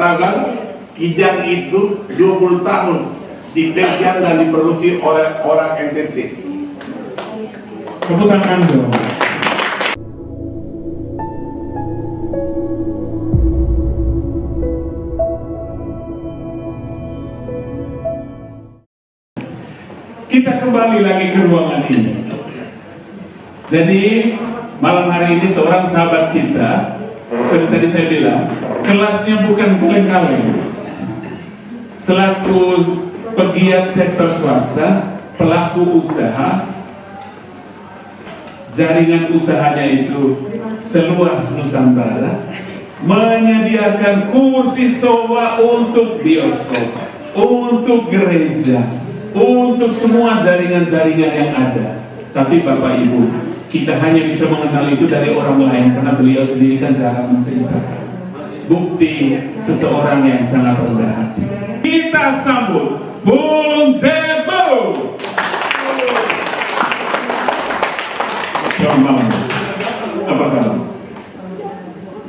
dikatakan Kijang itu 20 tahun dipegang dan diproduksi oleh orang NTT. Tepuk tangan dong. Kita kembali lagi ke ruangan ini. Jadi malam hari ini seorang sahabat kita, seperti tadi saya bilang, kelasnya bukan kaleng-kaleng. Selaku pegiat sektor swasta, pelaku usaha, jaringan usahanya itu seluas Nusantara, menyediakan kursi sofa untuk bioskop, untuk gereja, untuk semua jaringan-jaringan yang ada. Tapi Bapak Ibu, kita hanya bisa mengenal itu dari orang lain karena beliau sendiri kan jarang menceritakan. Bukti seseorang yang sangat rendah hati. Kita sambut Bung Jebo. Selamat malam. Apa kabar?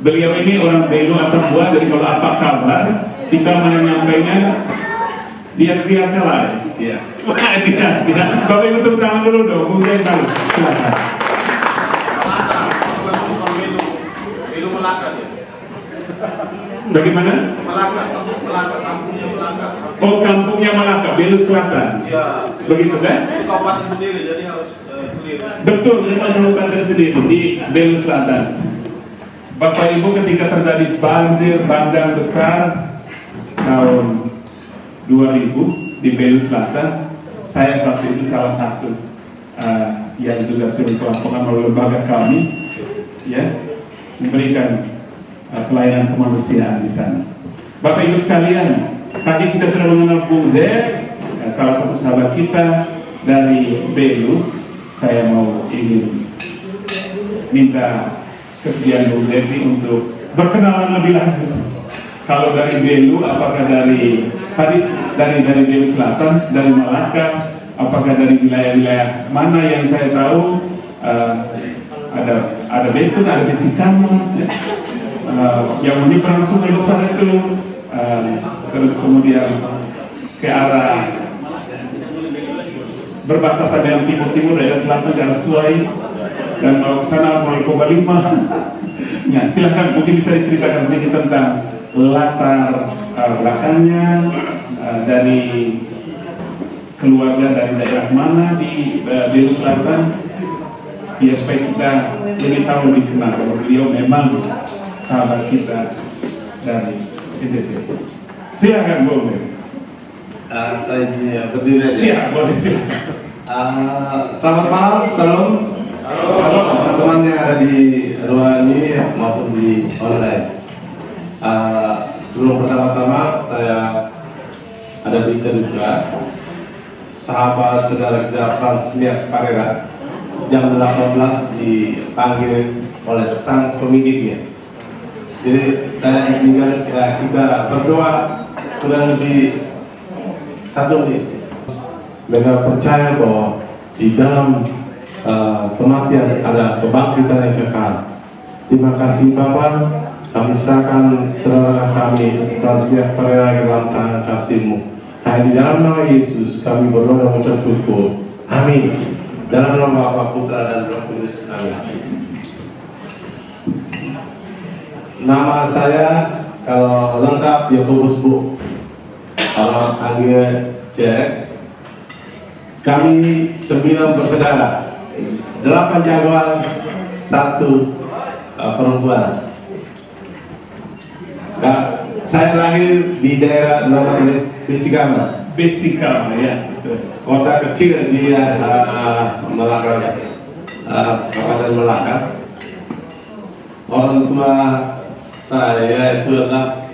Beliau ini orang Belu atau buah, jadi kalau apa kabar kita menyampaikan dia teriaknya lain. Iya. Tidak. Bapak Ibu tepuk tangan dulu dong, Bung Jebo. Silakan. Belu Melaka ya? Bagaimana? Melaka, kampungnya Melaka. Oh, kampungnya Melaka, Belu Selatan. Iya. Begitu kan? Itu kabupaten sendiri, jadi harus clear. Betul, memang kabupaten sendiri di Belu Selatan. Bapak Ibu, ketika terjadi banjir bandang besar tahun 2000 di Belu Selatan, saya waktu itu salah satu yang juga turun ke lapangan oleh lembaga kami, ya, memberikan pelayanan kemanusiaan di sana. Bapak Ibu sekalian, tadi kita sudah mengenal Bung Z, salah satu sahabat kita dari Belu. Saya ingin minta kesediaan Bung Devi untuk berkenalan lebih lanjut. Kalau dari Belu, apakah dari Belu Selatan, dari Malaka, apakah dari wilayah-wilayah mana yang saya tahu ada Betun, ada Besikama, ya. Yang menyeberang sungai besar itu, terus kemudian ke arah berbatasan dengan timur-timur, daerah selatan, daerah Suai, dan mau ke sana melalui Kobalima. Ya, silahkan mungkin bisa diceritakan sedikit tentang latar belakangnya, dari keluarga dari daerah mana di Belu Selatan, ya, supaya kita lebih tahu, lebih kenal bahwa beliau memang sahabat kita dari NTT. Silakan Bung. Saya berdiri. Siap, boleh silakan. Selamat malam, salam. Teman-teman yang ada di ruangan ini maupun di online. Sebelum pertama-tama saya ada berita juga, sahabat saudara kita Fransmia Parera jam 18 dipanggil oleh sang pemiliknya. Jadi saya ingin kita berdoa kurang lebih 1 menit. Mereka percaya bahwa di dalam kematian ada kebangkitan yang kekal. Terima kasih Bapak, kami serahkan saudara kami Fransmia Parera ke dalam tangan kasih-Mu. Hanya di dalam nama Yesus kami berdoa dan mengucap syukur. Amin. Dalam nama Bapa, Putra dan Roh Kudus. Amin. Nama saya kalau lengkap Yakobus Bu, orang panggil Jack. Kami 9 bersaudara, 8 jagoan, 1 perempuan. Saya lahir di daerah namanya Besikama. Besikama, ya, betul. Kota kecil di Malaka, Kabupaten Malaka. Orang tua saya itu adalah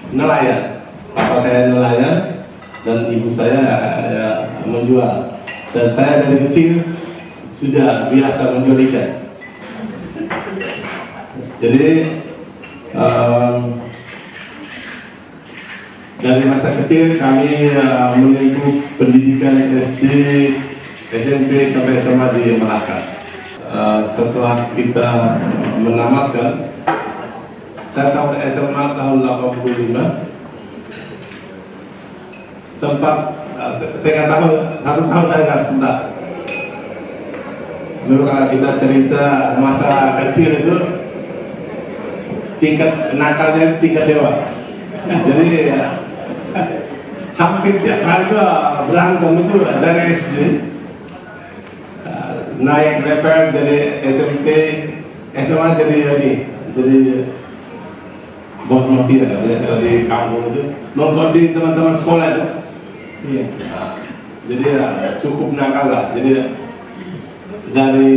nelayan. Papa saya nelayan dan ibu saya menjual. Dan saya dari kecil sudah biasa menjual ikan. Jadi dari masa kecil kami menempuh pendidikan SD, SMP sampai SMA di Malaka. Setelah kita menamatkan, Saya tamat SMA tahun 85. Sempat setengah tahun, 1 tahun saya nggak sekolah. Dulu kalau kita cerita masa kecil itu tingkat nakalnya tingkat dewa. Jadi ya, hampir tiap hari itu berantem itu dari SD. Naik level dari SMP, SMA jadi bos mafia di kampung itu, nongkrong teman-teman sekolah itu. Iya. Jadi ya cukup nakal lah. Jadi dari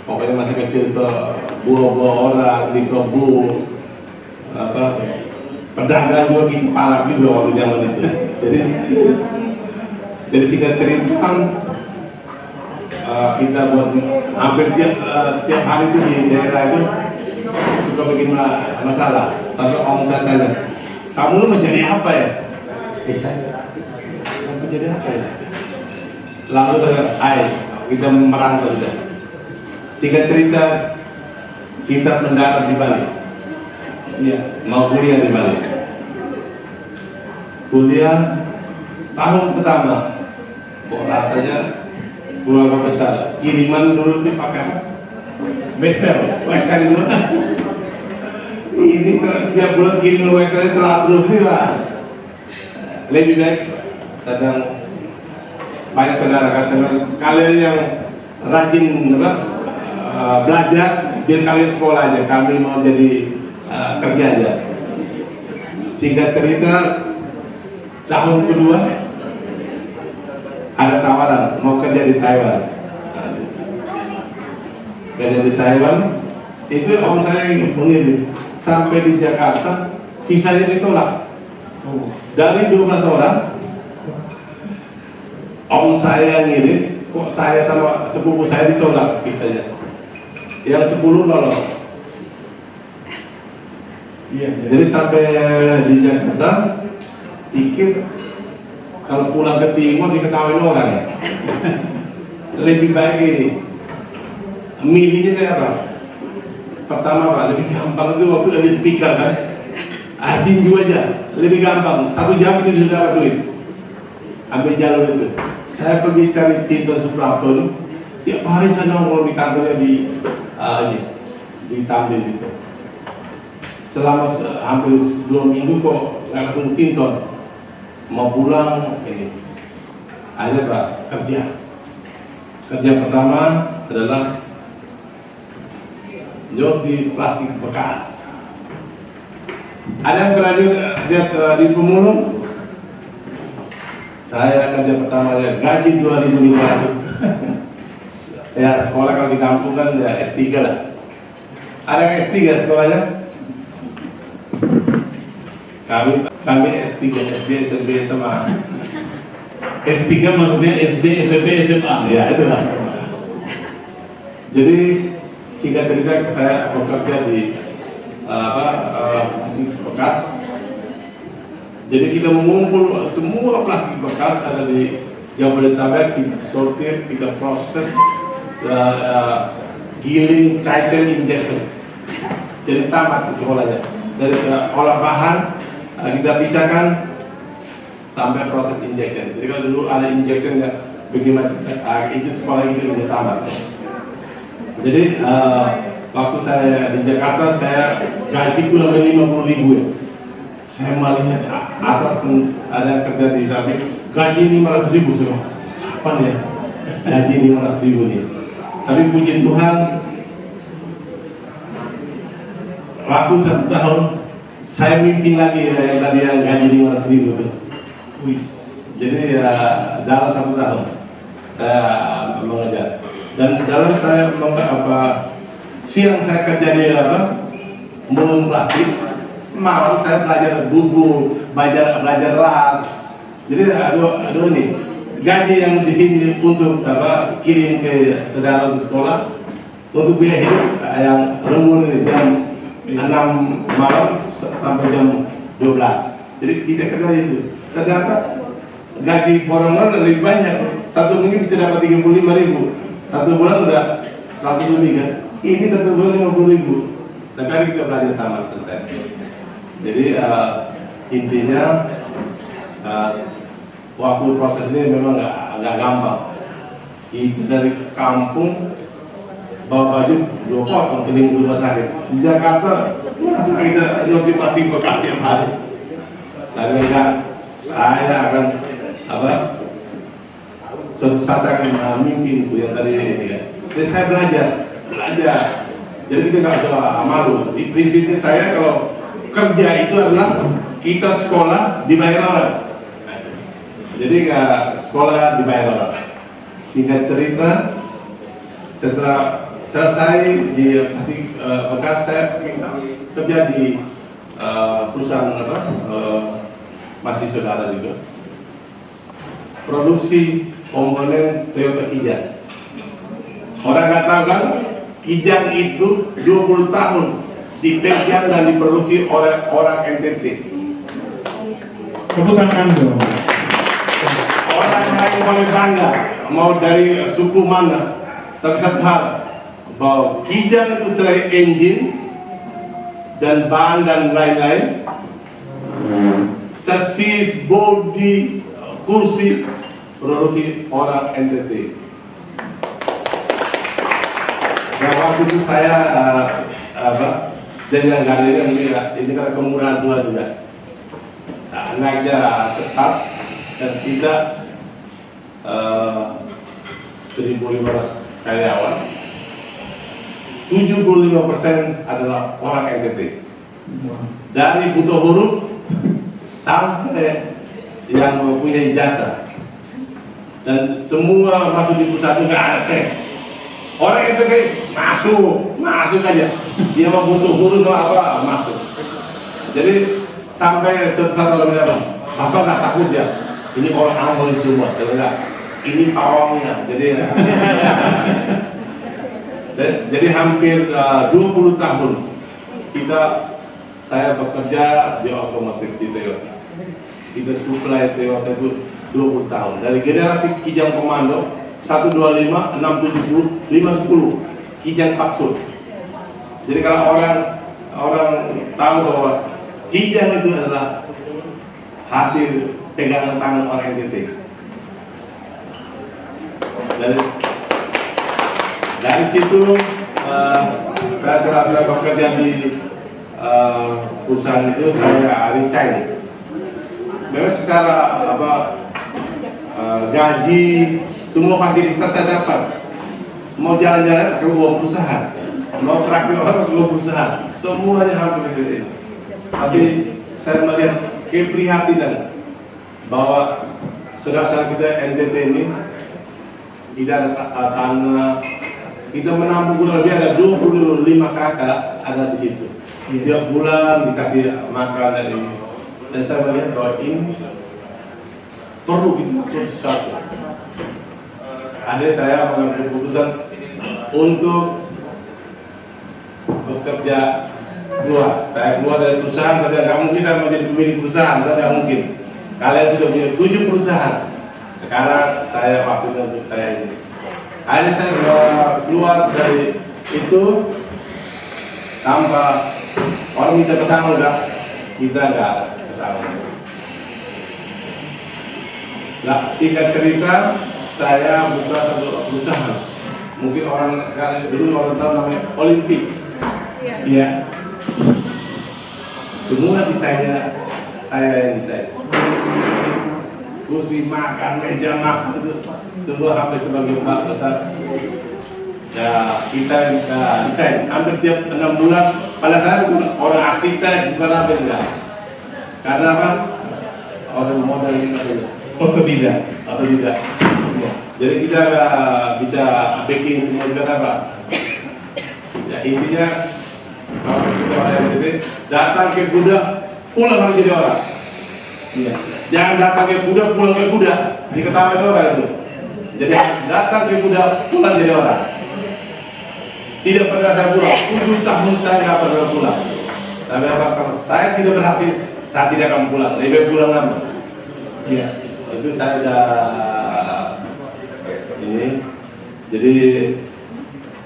pokoknya masih kecil ke buah-buah orang di kebun, pedagang juga gitu palak juga waktu zaman itu. Jadi singkat cerita kan kita buat hampir tiap hari itu di daerah itu suka bikin masalah. Sampai om saya tanya, kamu lu mau jadi apa ya? Saya mau jadi apa ya? Lalu kita merantau sudah. Singkat cerita kita mendarat di Bali. Iya, mau kuliah di Bali. Kuliah tahun pertama, kok rasanya keluarga besar. Kiriman dulu dipakai Wesel itu. Ini tiap bulan kirim Wesel telah terus nih lah. Lebih baik sedang banyak saudara katakan kalian yang rajin belajar biar kalian sekolah aja, kami mau jadi kerja aja. Singkat cerita tahun kedua ada tawaran mau kerja di Taiwan. Kerja di Taiwan itu om saya mengirim sampai di Jakarta visanya ditolak. Dari 12 orang om saya ngirim, kok saya sama sepupu saya ditolak visanya. Yang 10 lolos. Iya. Jadi sampai di Jakarta pikir kalau pulang ke Timur diketahui orang. Lebih baik ini milihnya saya apa? Pertama Pak, lebih gampang itu waktu ada speaker kan, tinju aja, lebih gampang. 1 jam itu sudah dapat duit. Ambil jalur itu. Saya pergi cari Tinton Suprapto. Tiap hari saya nongkrong di kantornya di Tamrin itu. Selama hampir 2 minggu kok nggak ketemu Tinton. Mau pulang ini. Akhirnya Pak kerja. Kerja pertama adalah jauh di plastik bekas. Ada yang pernah lihat di pemulung? Saya kerja pertama ya gaji 2.500. Ya sekolah kalau di kampung kan ya S3 lah. Ada yang S3 sekolahnya? Kami S3, SD, SMP, SMA. S3 maksudnya SD, SMP, SMA. Ya itu lah. Jadi singkat cerita saya bekerja di plastik bekas. Jadi kita mengumpul semua plastik bekas ada di Jabodetabek, kita sortir, kita proses, giling, cair, injection. Jadi tamat di sekolahnya. Dari olah bahan kita pisahkan sampai proses injection. Jadi kalau dulu ada injection ya bagaimana itu sekolah itu udah tamat. Jadi waktu saya di Jakarta saya gaji kurang lebih 50.000 ya. Saya melihat atas ada yang kerja di samping gaji 500.000 semua. Kapan ya? Gaji 500.000 nih. Tapi puji Tuhan waktu 1 tahun saya mimpi lagi ya, yang tadi yang gaji 500.000 itu. Jadi ya dalam 1 tahun saya mengejar. Dan dalam saya siang saya kerja di mulung plastik, malam saya belajar buku, belajar las. Jadi aduh ini gaji yang di sini untuk kirim ke saudara di sekolah untuk biaya hidup yang lembur ini jam 6 malam sampai jam 12. Jadi kita kerja itu. Ternyata gaji borongan lebih banyak. 1 minggu bisa dapat 35.000. 1 bulan udah 100 lebih kan. Ini 1 bulan 50.000. tapi hari kita belajar tamat selesai. Jadi intinya waktu proses ini memang nggak gampang. Itu dari kampung bawa baju 2 potong seminggu rumah sakit. Di Jakarta masa kita motivasi bekas tiap hari. Saya akan suatu saat saya akan mimpi yang tadi ya. Jadi saya belajar. Jadi kita nggak usah malu. Di prinsipnya saya kalau kerja itu adalah kita sekolah dibayar orang. Jadi sekolah dibayar orang. Singkat cerita, setelah selesai dikasih bekas, saya kerja di perusahaan masih saudara juga, produksi komponen Toyota Kijang. Orang nggak tahu kan, Kijang itu 20 tahun dipegang dan diproduksi oleh orang NTT. Tepuk tangan dong. Orang lain boleh bangga, mau dari suku mana, tapi satu hal, bahwa Kijang itu selain engine dan bahan dan lain-lain, sasis, bodi, kursi, produksi orang NTT. Nah, waktu itu saya jalan-jalan ini karena kemurahan Tuhan juga. Naiknya tetap dan tidak 1.500 karyawan, 75% adalah orang NTT. Dari buta huruf sampai yang mempunyai jasa, dan semua masuk di perusahaan itu nggak ada tes. Orang NTT masuk aja. Dia mau butuh huruf atau apa masuk. Jadi sampai suatu saat kalau bilang, Bapak nggak takut ya? Ini orang Ambon semua, saya ini pawangnya. Jadi hampir 20 tahun saya bekerja di otomotif di Toyota. Kita supply Toyota itu 20 tahun. Dari generasi Kijang Komando 125, 670, 510 Kijang kapsul. Jadi kalau orang tahu bahwa Kijang itu adalah hasil pegangan tangan orang NTT. Dari situ saya setelah bekerja di perusahaan itu saya resign. Memang secara gaji, semua fasilitas saya dapat. Mau jalan-jalan pakai uang perusahaan, mau traktir orang pakai uang perusahaan, semuanya hampir itu. Tapi saya melihat keprihatinan bahwa saudara-saudara kita NTT ini tidak ada tanah. Kita menampung kurang lebih ada 25 kakak ada di situ. Tiap bulan dikasih makan dan ini. Dan saya melihat bahwa ini perlu kita sesuatu. Akhirnya saya mengambil keputusan untuk bekerja keluar. Saya keluar dari perusahaan, saya nggak mungkin saya menjadi pemilik perusahaan, saya nggak mungkin. Kalian sudah punya 7 perusahaan. Sekarang saya waktunya untuk saya ini. Akhirnya saya keluar dari itu tanpa orang minta kesana, enggak, kita enggak kesana. Nah, singkat cerita, saya buka satu perusahaan. Mungkin orang dulu orang tahu namanya Olimpik. Iya. Semua desainnya saya yang desain. Kursi makan, meja makan itu semua hampir sebagai Pak besar. Ya kita desain hampir tiap 6 bulan. Pada saya orang arsitek bukan apa enggak. Karena apa? Orang modal ini Otodidak. Jadi kita bisa bikin semua juga apa? Ya intinya kalau kita orang yang datang ke kuda, pulang harus jadi orang. Iya. Jangan datang ke kuda, pulang ke kuda, diketahui orang itu. Jadi datang ke kuda, pulang jadi orang. Tidak pernah saya pulang. 7 tahun saya nggak pernah pulang. Tapi apa kalau saya tidak berhasil, saya tidak akan pulang. Lebih pulang lama. Iya. Itu saya sudah ini. Jadi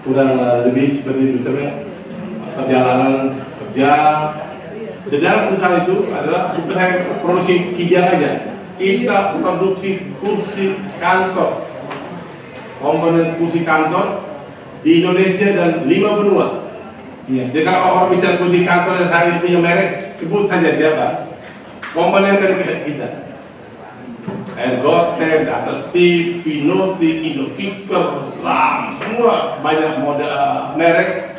kurang lebih seperti itu sebenarnya. perjalanan kerja. Di dalam perusahaan itu adalah bukan hanya produksi kijang aja, kita produksi kursi kantor, komponen kursi kantor di Indonesia dan 5 benua. Iya. Jadi kalau orang bicara kursi kantor yang hari ini punya merek, sebut saja siapa. Komponen dari kita. Ergoten, Data Steve, Vinoti, Innoviker, Slam, semua banyak model merek.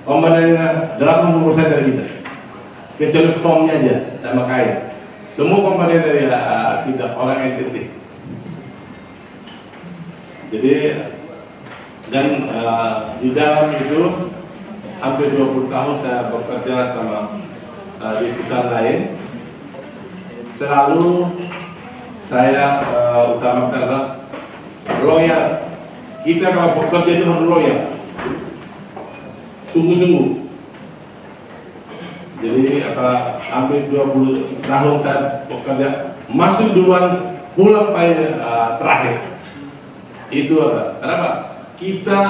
Komponennya 80% dari kita, kecuali formnya aja sama kain. Semua komponen dari kita orang NTT. Jadi dan di dalam itu hampir 20 tahun saya bekerja sama di perusahaan lain. Selalu saya utamakan adalah loyal. Kita kalau bekerja itu harus loyal, sungguh-sungguh. Jadi hampir 20 tahun saya bekerja, masuk duluan, pulang paling terakhir. Itu kenapa? Kita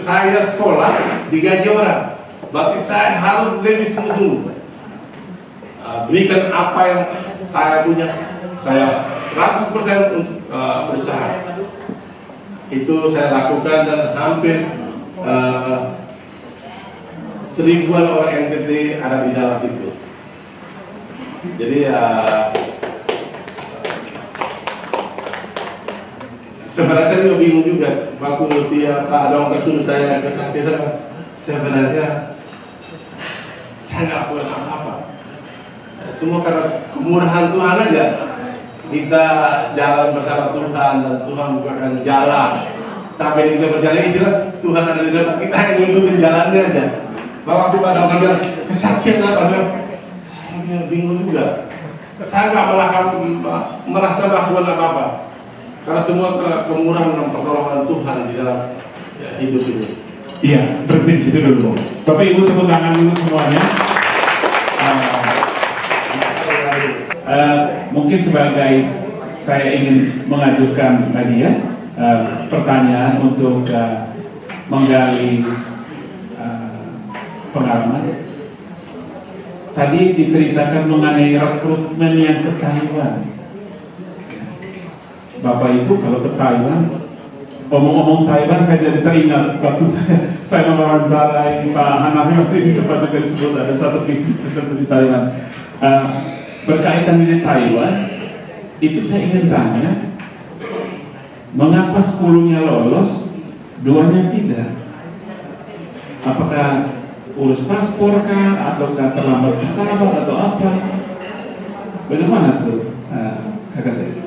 saya sekolah digaji orang, berarti saya harus lebih sungguh-sungguh. Berikan apa yang saya punya, saya 100% untuk berusaha. Itu saya lakukan dan hampir 1000-an orang NTT ada di dalam itu. Jadi sebenarnya saya juga bingung juga waktu Pak Dong suruh saya ke Saktiran. Sebenarnya saya nggak punya apa-apa. Semua karena kemurahan Tuhan aja. Kita jalan bersama Tuhan dan Tuhan bukakan jalan. Sampai kita berjalan istilah Tuhan ada di depan kita, hanya ngikutin jalannya aja. Waktu Pak Dong bilang kesaksian apa? Saya bingung juga. Saya nggak merasa bahwa apa-apa. Karena semua kemurahan dan pertolongan Tuhan di dalam hidup ini. Iya, berhenti di situ dulu. Bapak Ibu tepuk tangan dulu semuanya. Mungkin sebagai saya ingin mengajukan tadi ya pertanyaan untuk menggali pengalaman. Tadi diceritakan mengenai rekrutmen yang ke Taiwan. Bapak Ibu kalau ke Taiwan, omong-omong Taiwan saya jadi teringat waktu saya mewawancarai Pak Hanafi waktu itu sempat juga disebut ada suatu bisnis tertentu di Taiwan. Berkaitan dengan Taiwan, itu saya ingin tanya, mengapa 10-nya lolos, 2-nya tidak? Apakah urus paspor kah, ataukah terlambat pesawat atau apa? Bagaimana tuh, kakak saya?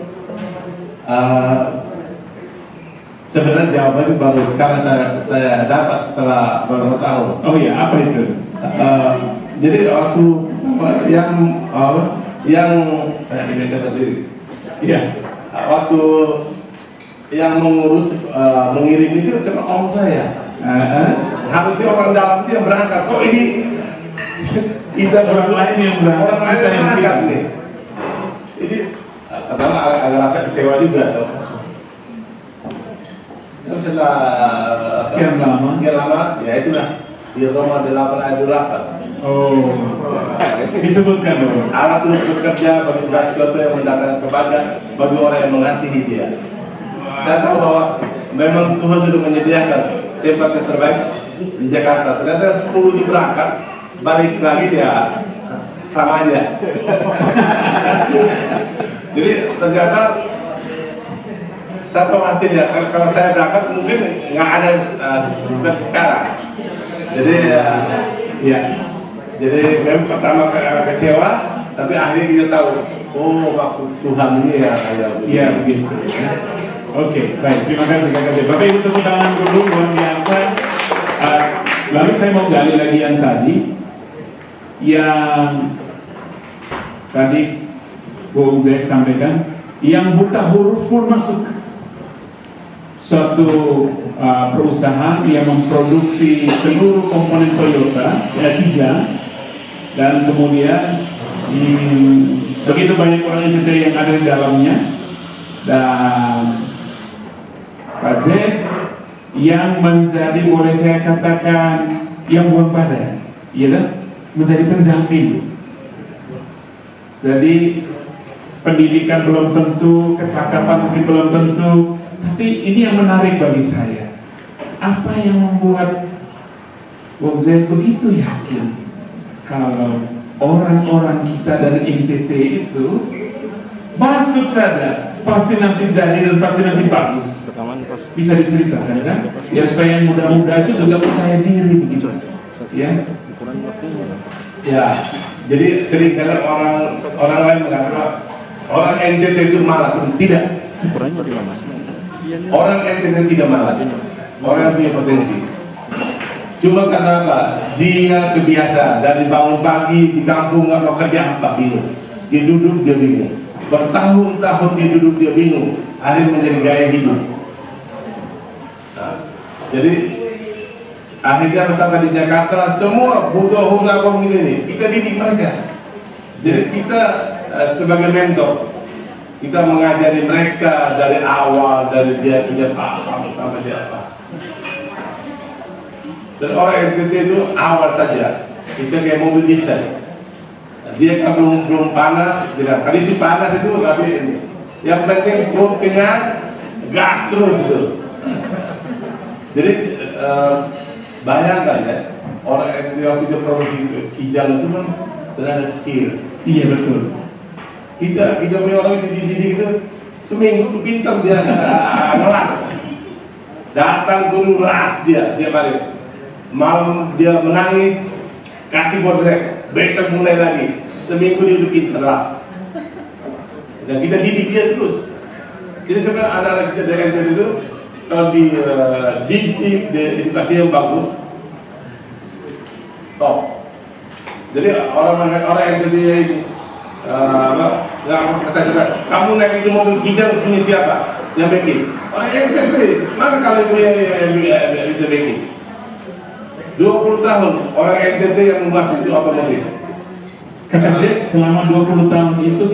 Sebenarnya jawabannya baru sekarang saya dapat setelah beberapa tahun. Oh iya, apa itu? Jadi waktu yang saya Indonesia tadi, Iya. waktu yang mengurus mengirim itu cuma om saya. Harusnya orang dalam itu yang berangkat. Kok ini kita Orang lain yang berangkat, orang lain kita yang yang berangkat kirim. nih. Jadi kadang agak rasa kecewa juga. Terus setelah Sekian lama, ya itulah di Roma 8 ayat 28. oh, disebutkan dong. Allah terus bekerja bagi segala sesuatu yang mendatangkan kebaikan bagi orang yang mengasihi Dia. Saya tahu bahwa memang Tuhan sudah menyediakan tempat yang terbaik di Jakarta. Ternyata 10 itu berangkat, balik lagi dia sama aja. Jadi ternyata saya tahu hasilnya. Kalau saya berangkat mungkin nggak ada seperti sekarang. Jadi Iya. jadi memang pertama kecewa, tapi akhirnya kita tahu, oh maksud Tuhan ini ya kayak Iya begitu. Oke, baik. Terima kasih kakak J. Bapak Ibu tepuk tangan dulu, luar biasa. Lalu saya mau gali lagi yang tadi Bung Zek sampaikan, yang buta huruf pun masuk. Suatu perusahaan yang memproduksi seluruh komponen Toyota, kijang, dan kemudian begitu banyak orang yang ada di dalamnya, dan Pak Z yang menjadi, boleh saya katakan, yang buang badan, ya kan? Menjadi penjamin. Jadi pendidikan belum tentu, kecakapan mungkin belum tentu, tapi ini yang menarik bagi saya. Apa yang membuat Wong Zain begitu yakin kalau orang-orang kita dari NTT itu masuk saja pasti nanti jadi dan pasti nanti bagus. Bisa diceritakan kan? Ya supaya yang muda-muda itu juga percaya diri begitu. Ya. Ya, jadi seringkali orang lain mengatakan orang NTT itu malas. Tidak. Orang NTT tidak malas. Orang yang punya potensi. Cuma karena apa? Dia kebiasaan dari bangun pagi di kampung nggak mau kerja apa, bingung. Dia duduk dia bingung. Bertahun-tahun dia duduk dia bingung. Akhirnya menjadi gaya hidup. Nah, jadi akhirnya bersama di Jakarta semua butuh apa begini. Kita didik mereka. Jadi kita sebagai mentor kita mengajari mereka dari awal, dari dia tidak paham sampai dia apa. Dan orang NTT itu awal saja, bisa kayak mobil diesel. Dia kan belum panas, tidak. Tadi sih panas itu, tapi ini. Yang penting perut kenyang, gas terus itu. Jadi bayangkan ya, orang NTT waktu itu produksi Kijang itu kan ada skill. Iya betul. Kita punya orang dididik itu seminggu pintar dia ngelas. Datang dulu las dia balik. Malam dia menangis, kasih bodrek, besok mulai lagi. Seminggu dia udah pintar las. Dan kita didik dia terus. Jadi sebenarnya anak-anak kita dari NTT itu kalau dididik, di edukasi yang bagus, top. Jadi orang NTT ini kamu naik itu mobil Kijang punya siapa? Yang bikin? Orang NTT. Mana kalau punya bisa bikin? 20 tahun orang NTT yang menguasai itu otomotif. Kata Jack selama 20 tahun itu